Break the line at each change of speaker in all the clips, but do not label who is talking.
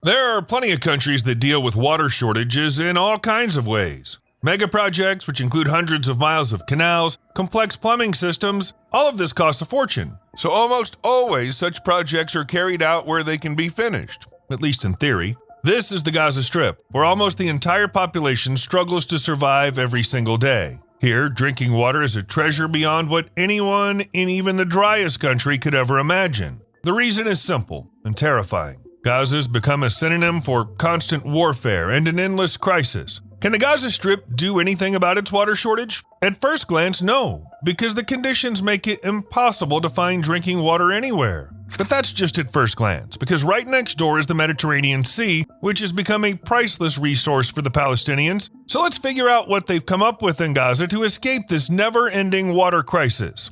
There are plenty of countries that deal with water shortages in all kinds of ways. Mega projects, which include hundreds of miles of canals, complex plumbing systems, all of this costs a fortune. So almost always such projects are carried out where they can be finished, at least in theory. This is the Gaza Strip, where almost the entire population struggles to survive every single day. Here, drinking water is a treasure beyond what anyone in even the driest country could ever imagine. The reason is simple and terrifying. Gaza's become a synonym for constant warfare and an endless crisis. Can the Gaza Strip do anything about its water shortage? At first glance, no, because the conditions make it impossible to find drinking water anywhere. But that's just at first glance, because right next door is the Mediterranean Sea, which has become a priceless resource for the Palestinians. So let's figure out what they've come up with in Gaza to escape this never-ending water crisis.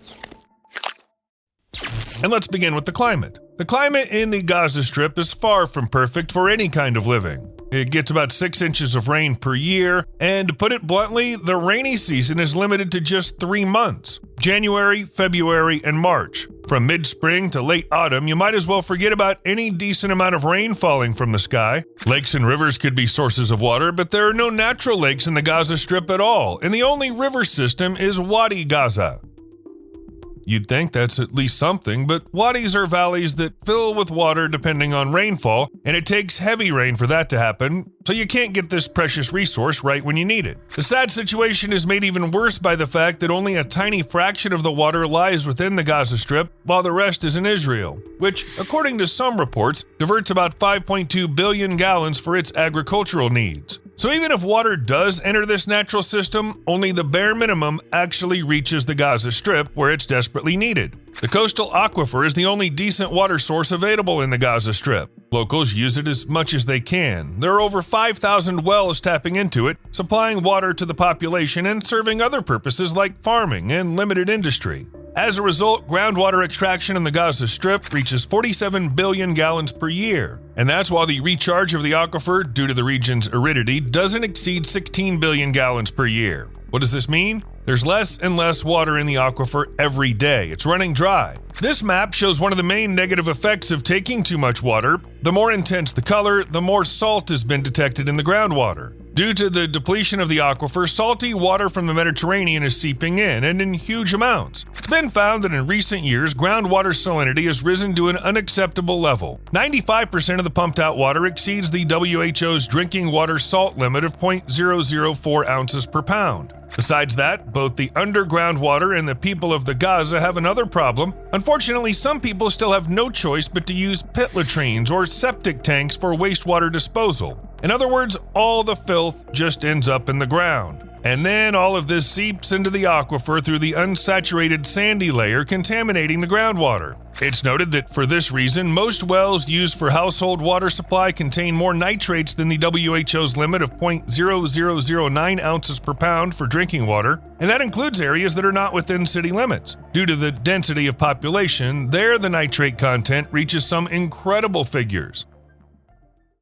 And let's begin with the climate. The climate in the Gaza Strip is far from perfect for any kind of living. It gets about 6 inches of rain per year, and to put it bluntly, the rainy season is limited to just 3 months: January, February, and March. From mid-spring to late autumn, you might as well forget about any decent amount of rain falling from the sky. Lakes and rivers could be sources of water, but there are no natural lakes in the Gaza Strip at all, and the only river system is Wadi Gaza. You'd think that's at least something, but wadis are valleys that fill with water depending on rainfall, and it takes heavy rain for that to happen, so you can't get this precious resource right when you need it. The sad situation is made even worse by the fact that only a tiny fraction of the water lies within the Gaza Strip, while the rest is in Israel, which, according to some reports, diverts about 5.2 billion gallons for its agricultural needs. So even if water does enter this natural system, only the bare minimum actually reaches the Gaza Strip, where it's desperately needed. The coastal aquifer is the only decent water source available in the Gaza Strip. Locals use it as much as they can. There are over 5,000 wells tapping into it, supplying water to the population and serving other purposes like farming and limited industry. As a result, groundwater extraction in the Gaza Strip reaches 47 billion gallons per year. And that's while the recharge of the aquifer, due to the region's aridity, doesn't exceed 16 billion gallons per year. What does this mean? There's less and less water in the aquifer every day. It's running dry. This map shows one of the main negative effects of taking too much water. The more intense the color, the more salt has been detected in the groundwater. Due to the depletion of the aquifer, salty water from the Mediterranean is seeping in, and in huge amounts. It's been found that in recent years, groundwater salinity has risen to an unacceptable level. 95% of the pumped-out water exceeds the WHO's drinking water salt limit of 0.004 ounces per pound. Besides that, both the underground water and the people of the Gaza have another problem. Unfortunately, some people still have no choice but to use pit latrines or septic tanks for wastewater disposal. In other words, all the filth just ends up in the ground. And then all of this seeps into the aquifer through the unsaturated sandy layer, contaminating the groundwater. It's noted that for this reason, most wells used for household water supply contain more nitrates than the WHO's limit of 0.0009 ounces per pound for drinking water, and that includes areas that are not within city limits. Due to the density of population, there the nitrate content reaches some incredible figures.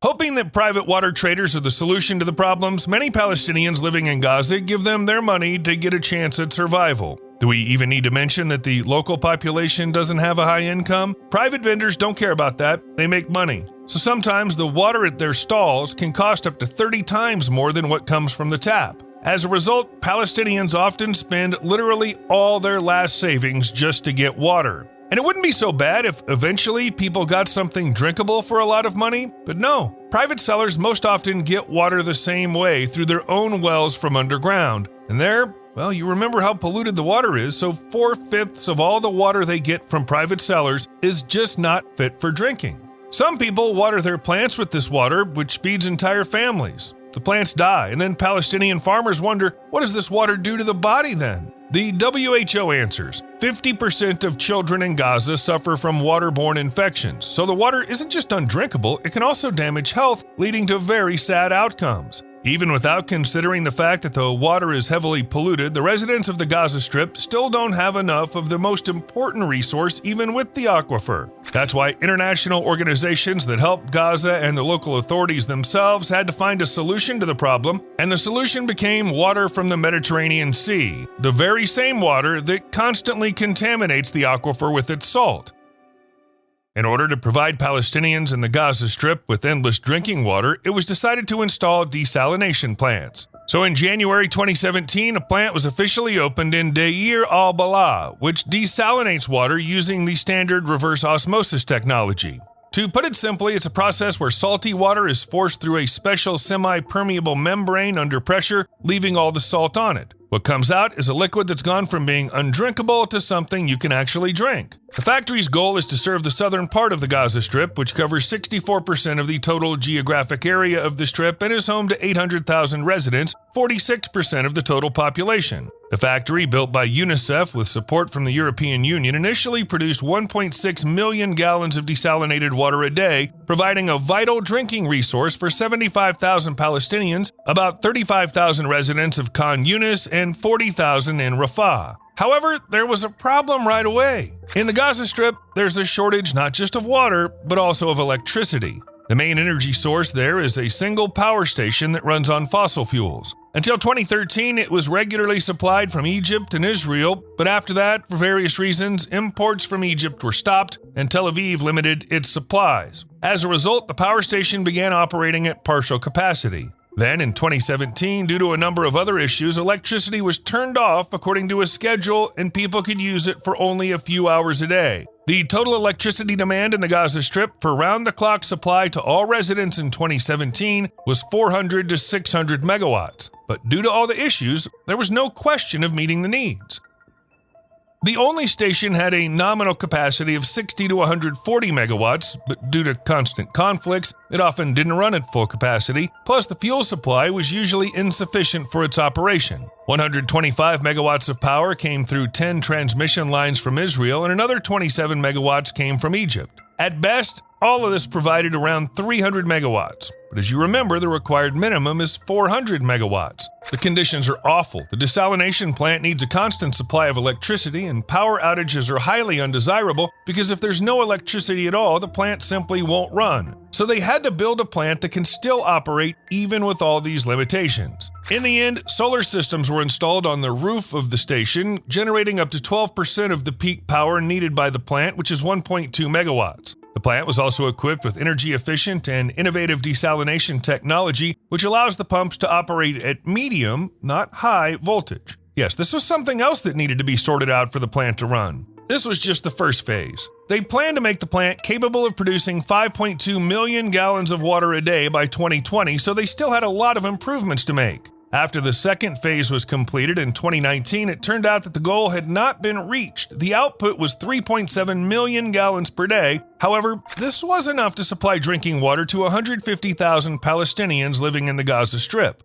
Hoping that private water traders are the solution to the problems, many Palestinians living in Gaza give them their money to get a chance at survival. Do we even need to mention that the local population doesn't have a high income? Private vendors don't care about that, they make money. So sometimes the water at their stalls can cost up to 30 times more than what comes from the tap. As a result, Palestinians often spend literally all their last savings just to get water. And it wouldn't be so bad if eventually people got something drinkable for a lot of money, but no. Private sellers most often get water the same way, through their own wells from underground. And there, well, you remember how polluted the water is, so 4/5 of all the water they get from private sellers is just not fit for drinking. Some people water their plants with this water, which feeds entire families. The plants die, and then Palestinian farmers wonder, what does this water do to the body then? The WHO answers, 50% of children in Gaza suffer from waterborne infections, so the water isn't just undrinkable, it can also damage health, leading to very sad outcomes. Even without considering the fact that the water is heavily polluted, the residents of the Gaza Strip still don't have enough of the most important resource, even with the aquifer. That's why international organizations that help Gaza and the local authorities themselves had to find a solution to the problem, and the solution became water from the Mediterranean Sea, the very same water that constantly contaminates the aquifer with its salt. In order to provide Palestinians in the Gaza Strip with endless drinking water, it was decided to install desalination plants. So in January 2017, a plant was officially opened in Deir al-Balah, which desalinates water using the standard reverse osmosis technology. To put it simply, it's a process where salty water is forced through a special semi-permeable membrane under pressure, leaving all the salt on it. What comes out is a liquid that's gone from being undrinkable to something you can actually drink. The factory's goal is to serve the southern part of the Gaza Strip, which covers 64% of the total geographic area of the Strip and is home to 800,000 residents, 46% of the total population. The factory, built by UNICEF with support from the European Union, initially produced 1.6 million gallons of desalinated water a day, providing a vital drinking resource for 75,000 Palestinians, about 35,000 residents of Khan Yunis, and 40,000 in Rafah. However, there was a problem right away. In the Gaza Strip, there's a shortage not just of water, but also of electricity. The main energy source there is a single power station that runs on fossil fuels. Until 2013, it was regularly supplied from Egypt and Israel, but after that, for various reasons, imports from Egypt were stopped and Tel Aviv limited its supplies. As a result, the power station began operating at partial capacity. Then, in 2017, due to a number of other issues, electricity was turned off according to a schedule and people could use it for only a few hours a day. The total electricity demand in the Gaza Strip for round-the-clock supply to all residents in 2017 was 400 to 600 megawatts, but due to all the issues, there was no question of meeting the needs. The only station had a nominal capacity of 60 to 140 megawatts, but due to constant conflicts, it often didn't run at full capacity, plus the fuel supply was usually insufficient for its operation. 125 megawatts of power came through 10 transmission lines from Israel, and another 27 megawatts came from Egypt. At best, all of this provided around 300 megawatts, but as you remember, the required minimum is 400 megawatts. The conditions are awful. The desalination plant needs a constant supply of electricity, and power outages are highly undesirable because if there's no electricity at all, the plant simply won't run. So they had to build a plant that can still operate even with all these limitations. In the end, solar systems were installed on the roof of the station, generating up to 12% of the peak power needed by the plant, which is 1.2 megawatts. The plant was also equipped with energy-efficient and innovative desalination technology, which allows the pumps to operate at medium, not high, voltage. Yes, this was something else that needed to be sorted out for the plant to run. This was just the first phase. They planned to make the plant capable of producing 5.2 million gallons of water a day by 2020, so they still had a lot of improvements to make. After the second phase was completed in 2019, it turned out that the goal had not been reached. The output was 3.7 million gallons per day. However, this was enough to supply drinking water to 150,000 Palestinians living in the Gaza Strip.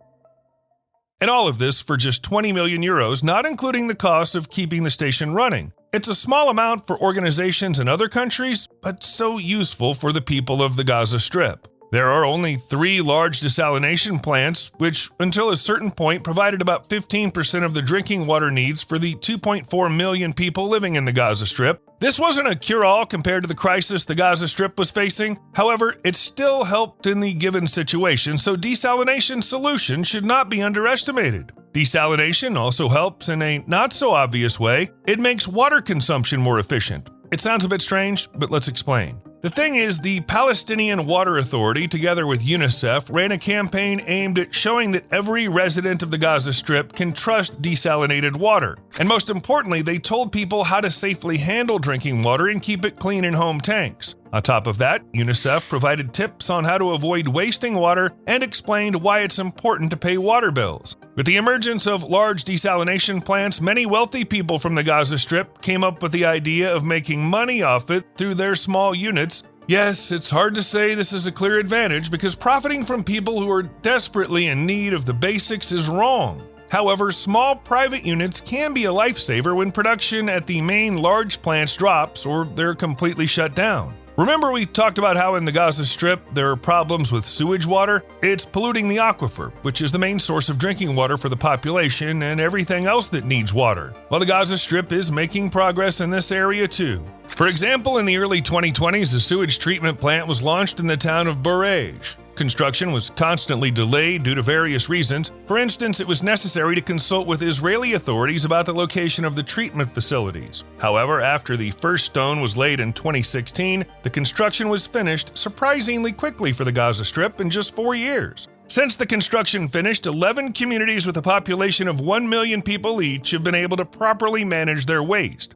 And all of this for just 20 million euros, not including the cost of keeping the station running. It's a small amount for organizations in other countries, but so useful for the people of the Gaza Strip. There are only 3 large desalination plants, which, until a certain point, provided about 15% of the drinking water needs for the 2.4 million people living in the Gaza Strip. This wasn't a cure-all compared to the crisis the Gaza Strip was facing. However, it still helped in the given situation, so desalination solution should not be underestimated. Desalination also helps in a not-so-obvious way. It makes water consumption more efficient. It sounds a bit strange, but let's explain. The thing is, the Palestinian Water Authority, together with UNICEF, ran a campaign aimed at showing that every resident of the Gaza Strip can trust desalinated water. And most importantly, they told people how to safely handle drinking water and keep it clean in home tanks. On top of that, UNICEF provided tips on how to avoid wasting water and explained why it's important to pay water bills. With the emergence of large desalination plants, many wealthy people from the Gaza Strip came up with the idea of making money off it through their small units. Yes, it's hard to say this is a clear advantage because profiting from people who are desperately in need of the basics is wrong. However, small private units can be a lifesaver when production at the main large plants drops or they're completely shut down. Remember we talked about how in the Gaza Strip there are problems with sewage water? It's polluting the aquifer, which is the main source of drinking water for the population and everything else that needs water. While the Gaza Strip is making progress in this area too. For example, in the early 2020s, a sewage treatment plant was launched in the town of Sewage. Construction was constantly delayed due to various reasons. For instance, it was necessary to consult with Israeli authorities about the location of the treatment facilities. However, after the first stone was laid in 2016, the construction was finished surprisingly quickly for the Gaza Strip in just 4 years. Since the construction finished, 11 communities with a population of 1 million people each have been able to properly manage their waste.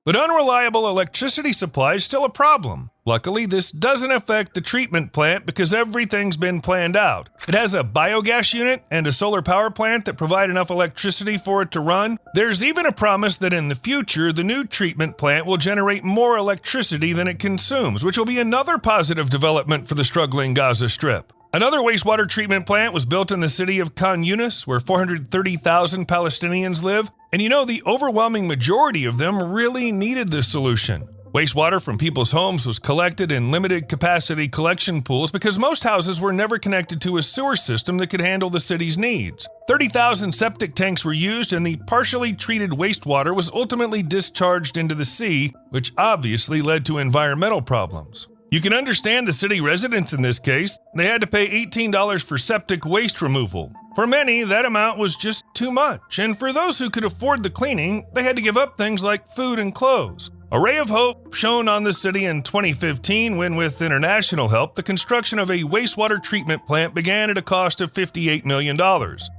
But unreliable electricity supply is still a problem. Luckily, this doesn't affect the treatment plant because everything's been planned out. It has a biogas unit and a solar power plant that provide enough electricity for it to run. There's even a promise that in the future, the new treatment plant will generate more electricity than it consumes, which will be another positive development for the struggling Gaza Strip. Another wastewater treatment plant was built in the city of Yunis, where 430,000 Palestinians live, and the overwhelming majority of them really needed this solution. Wastewater from people's homes was collected in limited-capacity collection pools because most houses were never connected to a sewer system that could handle the city's needs. 30,000 septic tanks were used, and the partially treated wastewater was ultimately discharged into the sea, which obviously led to environmental problems. You can understand the city residents in this case. They had to pay $18 for septic waste removal. For many, that amount was just too much, and for those who could afford the cleaning, they had to give up things like food and clothes. A ray of hope shone on the city in 2015 when, with international help, the construction of a wastewater treatment plant began at a cost of $58 million.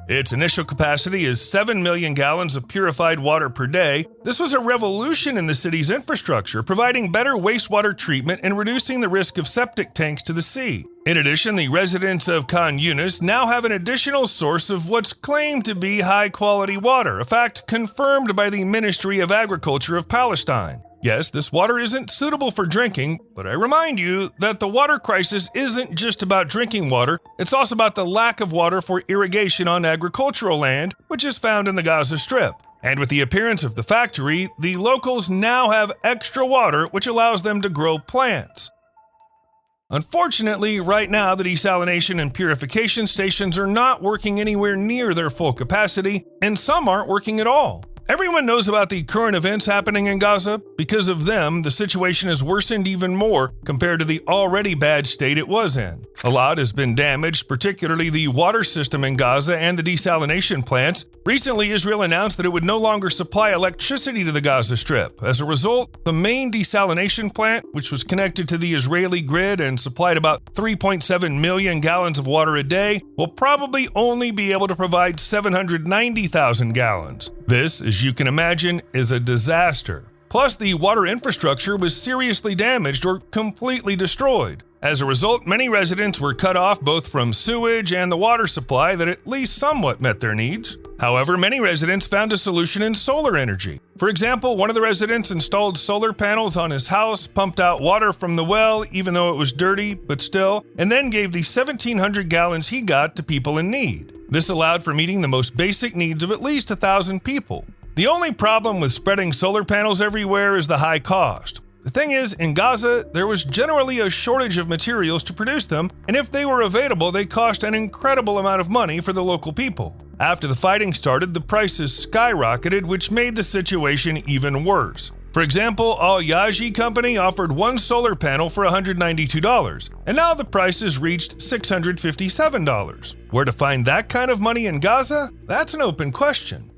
Its initial capacity is 7 million gallons of purified water per day. This was a revolution in the city's infrastructure, providing better wastewater treatment and reducing the risk of septic tanks to the sea. In addition, the residents of Yunis now have an additional source of what's claimed to be high-quality water, a fact confirmed by the Ministry of Agriculture of Palestine. Yes, this water isn't suitable for drinking, but I remind you that the water crisis isn't just about drinking water, it's also about the lack of water for irrigation on agricultural land, which is found in the Gaza Strip. And with the appearance of the factory, the locals now have extra water, which allows them to grow plants. Unfortunately, right now the desalination and purification stations are not working anywhere near their full capacity, and some aren't working at all. Everyone knows about the current events happening in Gaza. Because of them, the situation has worsened even more compared to the already bad state it was in. A lot has been damaged, particularly the water system in Gaza and the desalination plants. Recently, Israel announced that it would no longer supply electricity to the Gaza Strip. As a result, the main desalination plant, which was connected to the Israeli grid and supplied about 3.7 million gallons of water a day, will probably only be able to provide 790,000 gallons. This, as you can imagine, is a disaster. Plus, the water infrastructure was seriously damaged or completely destroyed. As a result, many residents were cut off both from sewage and the water supply that at least somewhat met their needs. However, many residents found a solution in solar energy. For example, one of the residents installed solar panels on his house, pumped out water from the well, even though it was dirty, but still, and then gave the 1,700 gallons he got to people in need. This allowed for meeting the most basic needs of at least 1,000 people. The only problem with spreading solar panels everywhere is the high cost. The thing is, in Gaza, there was generally a shortage of materials to produce them, and if they were available, they cost an incredible amount of money for the local people. After the fighting started, the prices skyrocketed, which made the situation even worse. For example, Al Yaji Company offered one solar panel for $192, and now the price has reached $657. Where to find that kind of money in Gaza? That's an open question.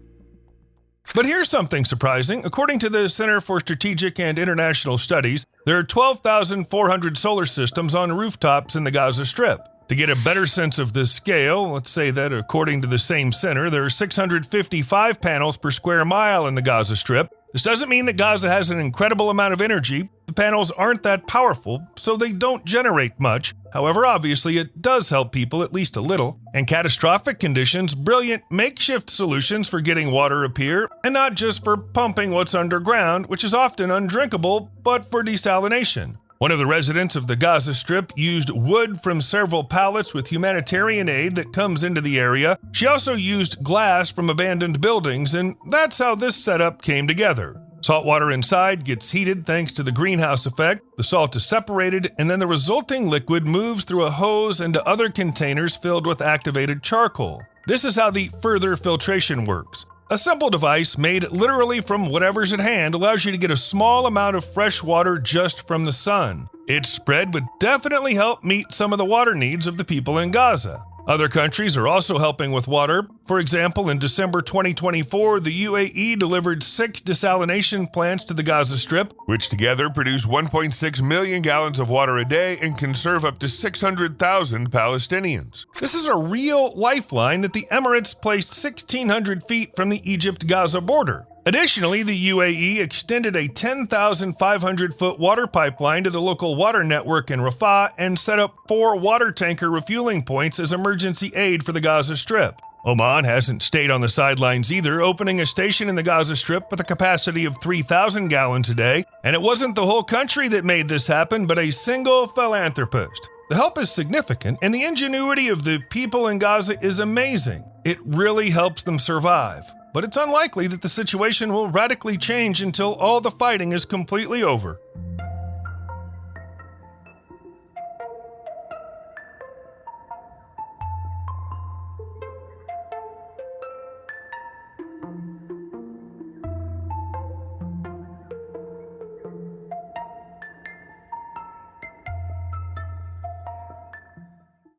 But here's something surprising. According to the Center for Strategic and International Studies, there are 12,400 solar systems on rooftops in the Gaza Strip. To get a better sense of this scale, let's say that according to the same center, there are 655 panels per square mile in the Gaza Strip. This doesn't mean that Gaza has an incredible amount of energy. The panels aren't that powerful, so they don't generate much. However, obviously, it does help people at least a little. In catastrophic conditions, brilliant makeshift solutions for getting water appear, and not just for pumping what's underground, which is often undrinkable, but for desalination. One of the residents of the Gaza Strip used wood from several pallets with humanitarian aid that comes into the area. She also used glass from abandoned buildings, and that's how this setup came together. Salt water inside gets heated thanks to the greenhouse effect. The salt is separated, and then the resulting liquid moves through a hose into other containers filled with activated charcoal. This is how the further filtration works. A simple device made literally from whatever's at hand allows you to get a small amount of fresh water just from the sun. Its spread would definitely help meet some of the water needs of the people in Gaza. Other countries are also helping with water. For example, in December 2024, the UAE delivered 6 desalination plants to the Gaza Strip, which together produce 1.6 million gallons of water a day and can serve up to 600,000 Palestinians. This is a real lifeline that the Emirates placed 1,600 feet from the Egypt-Gaza border. Additionally, the UAE extended a 10,500-foot water pipeline to the local water network in Rafah and set up 4 water tanker refueling points as emergency aid for the Gaza Strip. Oman hasn't stayed on the sidelines either, opening a station in the Gaza Strip with a capacity of 3,000 gallons a day. And it wasn't the whole country that made this happen, but a single philanthropist. The help is significant, and the ingenuity of the people in Gaza is amazing. It really helps them survive. But it's unlikely that the situation will radically change until all the fighting is completely over.